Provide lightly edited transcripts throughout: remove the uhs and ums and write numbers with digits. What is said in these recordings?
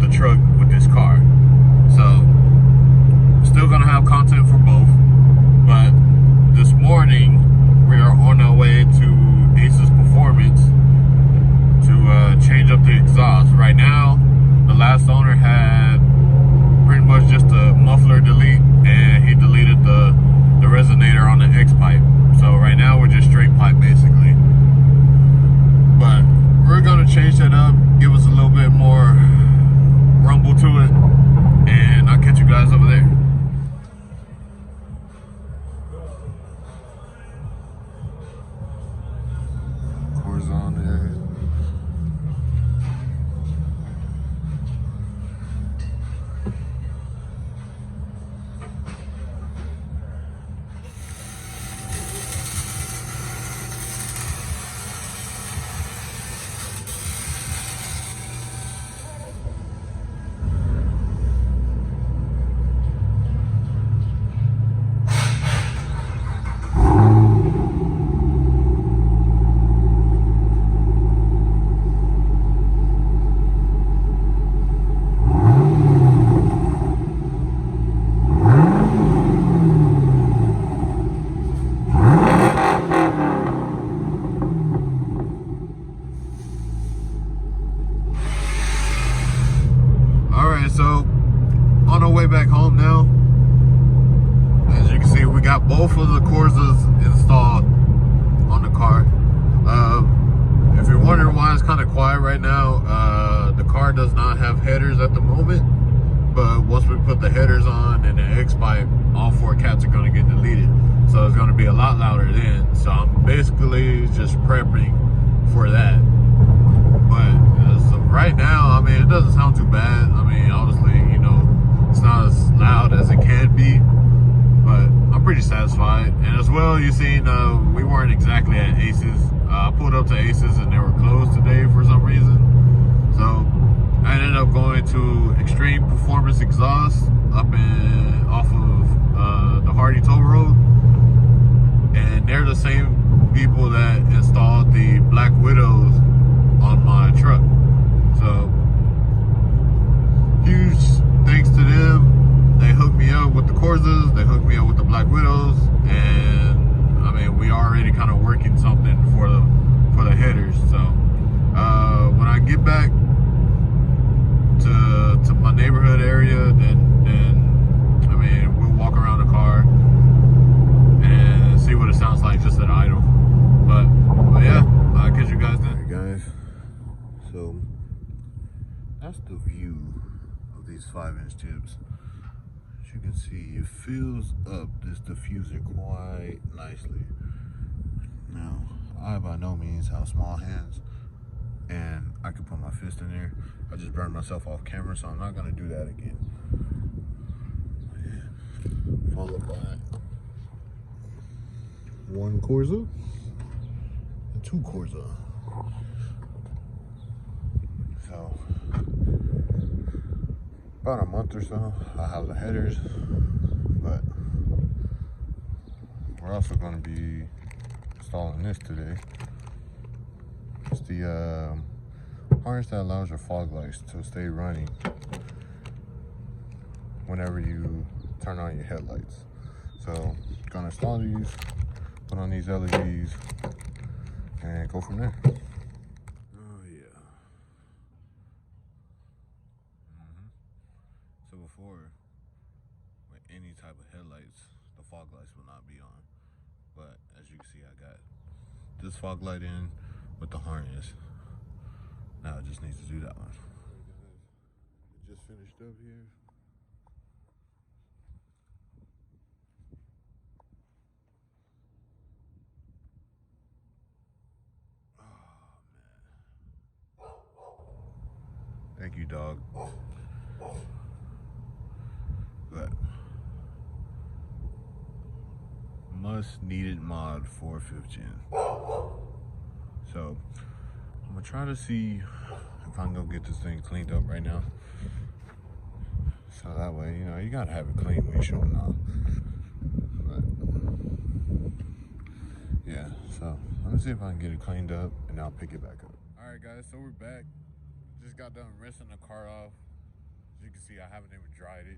the truck with this car. So still gonna have content for both, but this morning we are on our way to Ace's Performance to change up the exhaust. Right now, the last owner had pretty much just a muffler delete, and he deleted the resonator on the X pipe. So right now we're just straight pipe basically. But we're gonna change that up, give us a little bit more rumble to it, and I'll catch you guys over there. Corsa on there. So on our way back home now, as you can see, we got both of the Corsas installed on the car. If you're wondering why it's kind of quiet right now, the car does not have headers at the moment, but once we put the headers on and the X pipe, all 4 cats are going to get deleted, so it's going to be a lot louder then. So I'm basically just prepping for that. But as of right now, I mean, it doesn't sound too bad. I mean, obviously, you know, it's not as loud as it can be, but I'm pretty satisfied. And as well, you seen, we weren't exactly at Ace's. I pulled up to Ace's and they were closed today for some reason. So I ended up going to Extreme Performance Exhaust up off of the Hardy Toll Road. And they're the same people that installed the Black Widows on my truck. So huge thanks to them. They hooked me up with the Corsas, they hooked me up with the Black Widows, and I mean, we already kind of working something for the headers. So when I get back to my neighborhood area, then I mean, we'll walk around the car and see what it sounds like just at idle. But yeah, I'll catch you guys then. Alright guys, so that's the view of these 5-inch tips. As you can see, it fills up this diffuser quite nicely. Now, I by no means have small hands, and I could put my fist in there. I just burned myself off camera, so I'm not gonna do that again. Yeah. Followed by 1 Corsa and 2 Corsa. So about a month or so, I'll have the headers, but we're also going to be installing this today. It's the harness that allows your fog lights to stay running whenever you turn on your headlights. So gonna install these, put on these LEDs, and go from there. Oh yeah. So before, with any type of headlights, the fog lights will not be on. But as you can see, I got this fog light in with the harness. Now it just needs to do that one. We just finished up here. Thank you, dog. But must needed mod for 5th gen. So I'm gonna try to see if I can go get this thing cleaned up right now. So that way, you know, you gotta have it clean when you're showing off. But yeah, so let me see if I can get it cleaned up and I'll pick it back up. All right, guys, so we're back. Just got done rinsing the car off. As you can see, I haven't even dried it.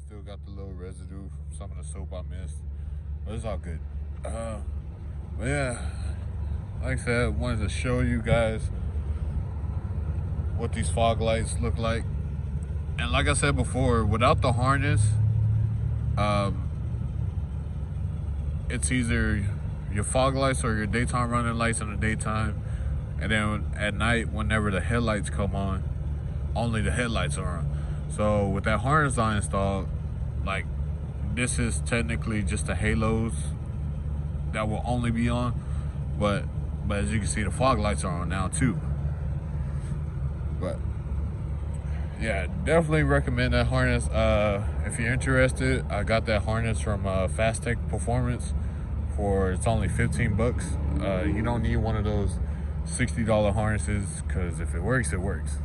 Still got the little residue from some of the soap I missed, but it's all good. But yeah, like I said, I wanted to show you guys what these fog lights look like. And like I said before, without the harness, it's either your fog lights or your daytime running lights in the daytime, and then at night, whenever the headlights come on, only the headlights are on. So with that harness I installed, like, this is technically just the halos that will only be on, but as you can see, the fog lights are on now too. But yeah, definitely recommend that harness. If you're interested, I got that harness from Fast Tech Performance for, it's only 15 bucks. You don't need one of those $60 harnesses, because if it works, it works.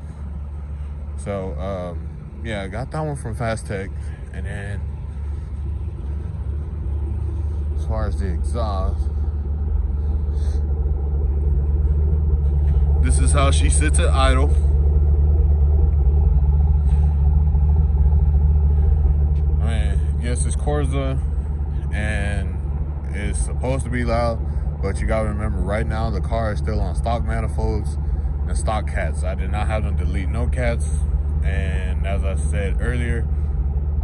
So yeah, I got that one from Fast Tech. And then as far as the exhaust, this is how she sits at idle. I mean, yes, it's Corsa and it's supposed to be loud, but you gotta remember, right now the car is still on stock manifolds and stock cats. I did not have them delete no cats, and as I said earlier,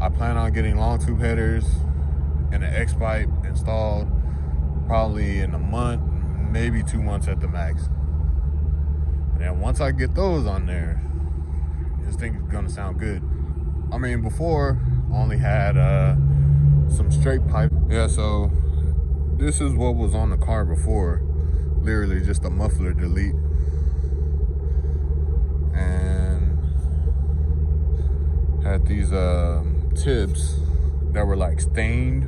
I plan on getting long tube headers and an X pipe installed probably in a month, maybe 2 months at the max. And then once I get those on there, this thing is gonna sound good. I mean, before I only had some straight pipe. Yeah, so this is what was on the car before, literally just a muffler delete. And had these tips that were like stained,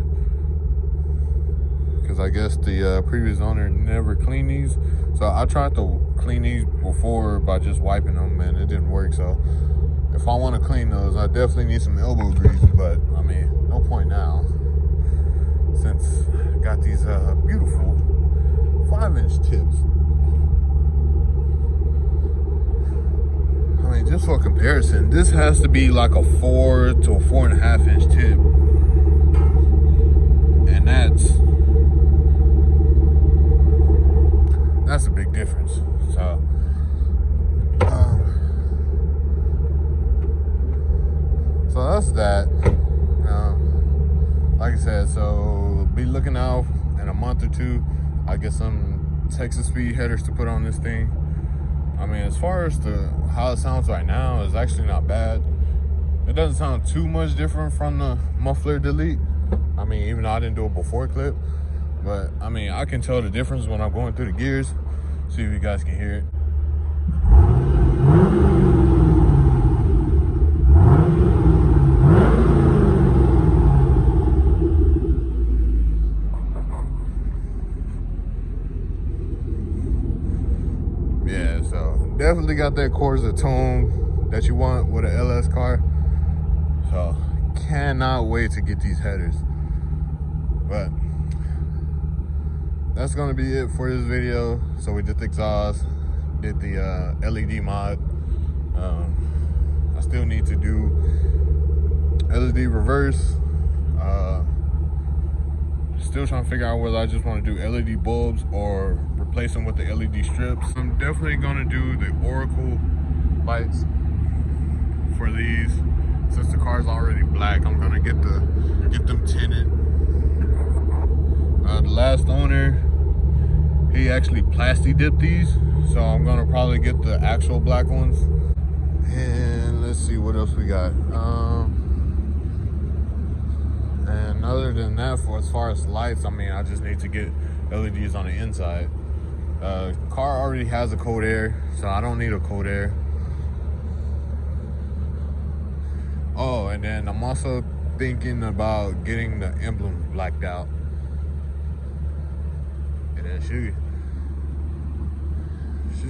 because I guess the previous owner never cleaned these. So I tried to clean these before by just wiping them, and it didn't work. So if I want to clean those, I definitely need some elbow grease, but I mean, no point now, since I got these beautiful 5-inch tips. I mean, just for comparison, this has to be like a 4 to a 4.5 inch tip, and that's a big difference. So so that's that. Like I said, so be looking out in a month or two. I get some Texas speed headers to put on this thing. I mean, as far as how it sounds right now, it's actually not bad. It doesn't sound too much different from the muffler delete. I mean, even though I didn't do a before clip, but I mean, I can tell the difference when I'm going through the gears. See if you guys can hear it. Yeah, so definitely got that Corsa tone that you want with an LS car. So cannot wait to get these headers. But that's gonna be it for this video. So we did the exhaust, did the LED mod. I still need to do LED reverse. Still trying to figure out whether I just want to do LED bulbs or replace them with the LED strips. I'm definitely gonna do the Oracle lights for these. Since the car's already black, I'm gonna get them tinted. The last owner, he actually plastic dipped these, so I'm gonna probably get the actual black ones. And let's see what else we got. And other than that, for as far as lights, I mean, I just need to get LEDs on the inside. The car already has a cold air, so I don't need a cold air. Oh, and then I'm also thinking about getting the emblem blacked out. And then she's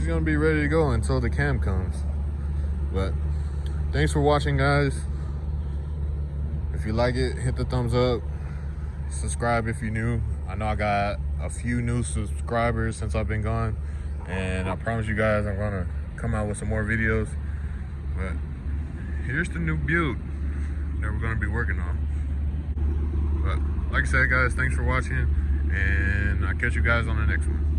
gonna be ready to go until the cam comes. But thanks for watching, guys. If you like it, hit the thumbs up. Subscribe if you're new. I know I got a few new subscribers since I've been gone, and I promise you guys I'm gonna come out with some more videos. But here's the new build that we're gonna be working on. But like I said, guys, thanks for watching, and I'll catch you guys on the next one.